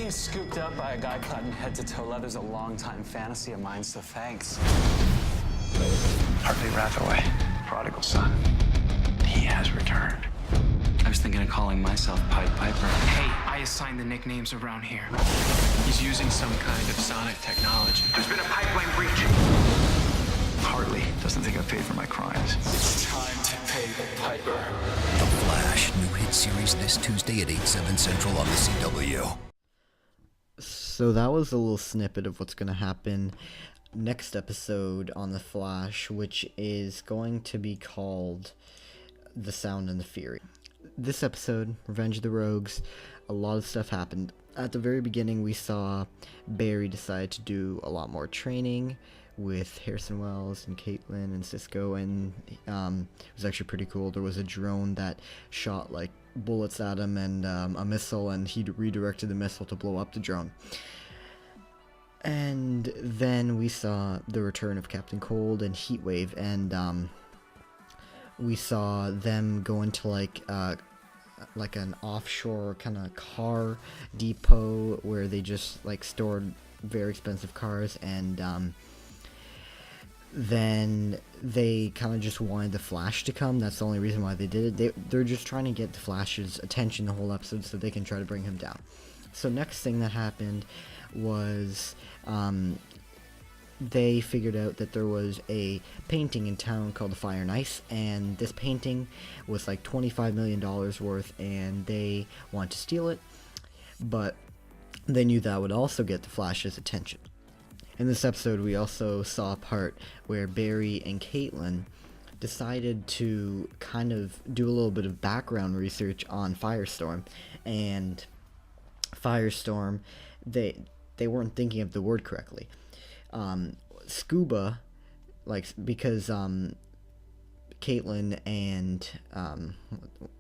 Being scooped up by a guy cut in head-to-toe leather's a long-time fantasy of mine, so thanks. Hartley Rathaway, prodigal son. He has returned. I was thinking of calling myself Pied Piper. Hey, I assigned the nicknames around here. He's using some kind of sonic technology. There's been a pipeline breach. Hartley doesn't think I paid for my crimes. It's time to pay the piper. The Flash, new hit series this Tuesday at 8/7 Central on the CW. So that was a little snippet of what's going to happen next episode on The Flash, which is going to be called The Sound and the Fury. This episode, Revenge of the Rogues, a lot of stuff happened. At the very beginning, we saw Barry decide to do a lot more training with Harrison Wells and Caitlin and Cisco, and it was actually pretty cool. There was a drone that shot like bullets at him and a missile, and he redirected the missile to blow up the drone. And then we saw the return of Captain Cold and Heatwave, and we saw them go into like an offshore kind of car depot where they just like stored very expensive cars, and then they kind of just wanted the Flash to come. That's the only reason why they did it. They're just trying to get the Flash's attention the whole episode so they can try to bring him down. So next thing that happened was they figured out that there was a painting in town called the Fire and Ice, and this painting was like $25 million worth, and they wanted to steal it, but they knew that would also get the Flash's attention. In this episode, we also saw a part where Barry and Caitlin decided to kind of do a little bit of background research on Firestorm, and Firestorm, they weren't thinking of the word correctly. Scuba, like, because Caitlin and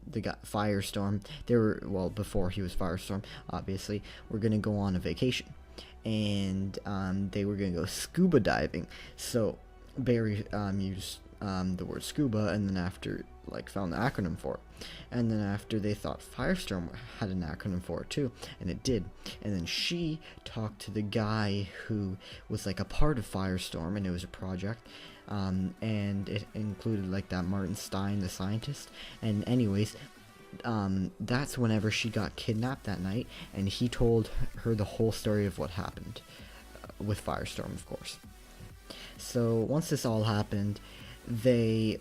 the guy Firestorm, they were, well, before he was Firestorm, obviously, were gonna go on a vacation, and they were gonna go scuba diving. So Barry used the word scuba, and then after, like, found the acronym for it, and then after they thought Firestorm had an acronym for it too, and it did, and then she talked to the guy who was like a part of Firestorm, and it was a project, and it included like that Martin Stein, the scientist, and anyways, that's whenever she got kidnapped that night, and he told her the whole story of what happened with Firestorm, of course. So once this all happened, they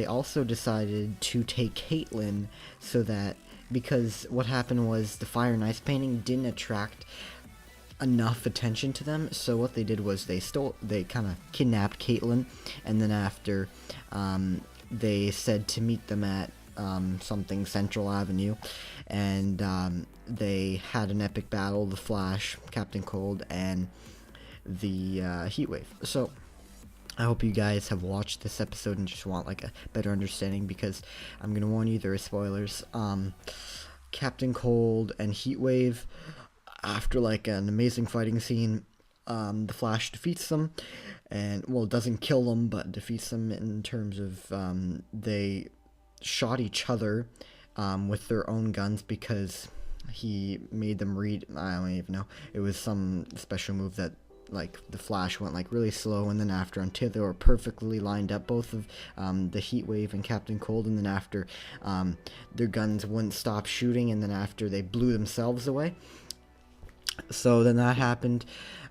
also decided to take Caitlin, so that, because what happened was the Fire and Ice painting didn't attract enough attention to them, so what they did was they kind of kidnapped Caitlin, and then after they said to meet them at something Central Avenue, and they had an epic battle, the Flash, Captain Cold, and the Heatwave. So I hope you guys have watched this episode and just want like a better understanding, because I'm gonna warn you, there are spoilers. Captain Cold and Heatwave, after like an amazing fighting scene, the Flash defeats them, and, well, doesn't kill them, but defeats them in terms of they shot each other with their own guns, because he made them read, I don't even know, it was some special move that, like, the Flash went like really slow, and then after, until they were perfectly lined up, both of the Heatwave and Captain Cold, and then after their guns wouldn't stop shooting, and then after they blew themselves away. So then that happened.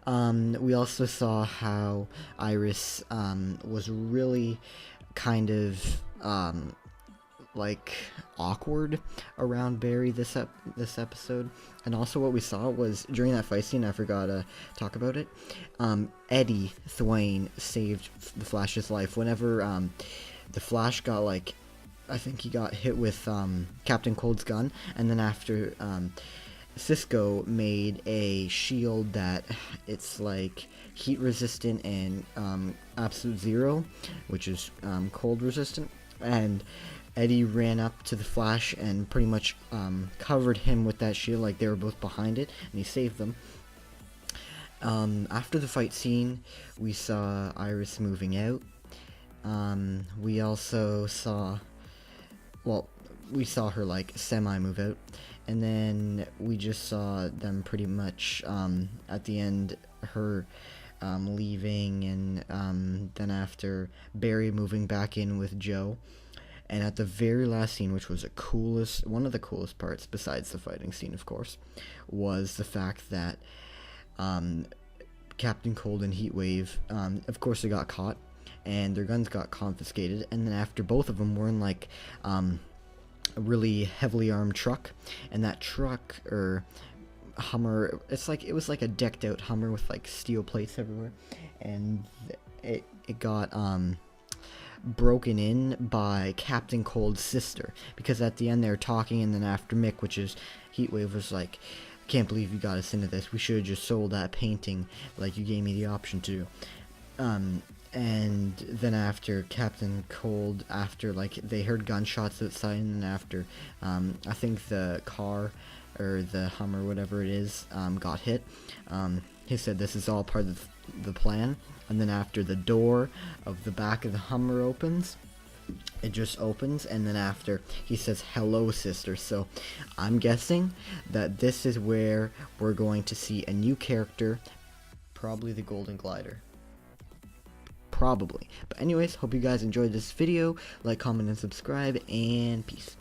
We also saw how Iris was really kind of like awkward around Barry this episode, and also what we saw was during that fight scene, I forgot to talk about it, Eddie Thwain saved the Flash's life whenever the Flash got, like, I think he got hit with Captain Cold's gun, and then after Cisco made a shield that it's like heat resistant and absolute zero, which is cold resistant, and Eddie ran up to the Flash and pretty much covered him with that shield, like they were both behind it, and he saved them. After the fight scene, we saw Iris moving out. We also saw, well, we saw her like semi move out, And then we just saw them pretty much at the end, her leaving, and then after Barry moving back in with Joe. And at the very last scene, which was one of the coolest parts, besides the fighting scene, of course, was the fact that Captain Cold and Heatwave, of course, they got caught, and their guns got confiscated. And then after, both of them were in like a really heavily armed truck, and that truck, or Hummer, it was like a decked out Hummer with like steel plates everywhere, and it got broken in by Captain Cold's sister, because at the end they were talking, and then after Mick, which is Heatwave, was like, can't believe you got us into this, we should have just sold that painting like you gave me the option to. And then after Captain Cold, after like they heard gunshots outside, and then after I think the car, or the Hummer, whatever it is, got hit, he said this is all part of the plan. And then after the door of the back of the Hummer opens, it just opens, and then after he says, "Hello, sister." So I'm guessing that this is where we're going to see a new character, probably the Golden Glider. Probably. But anyways, hope you guys enjoyed this video. Like, comment, and subscribe, and peace.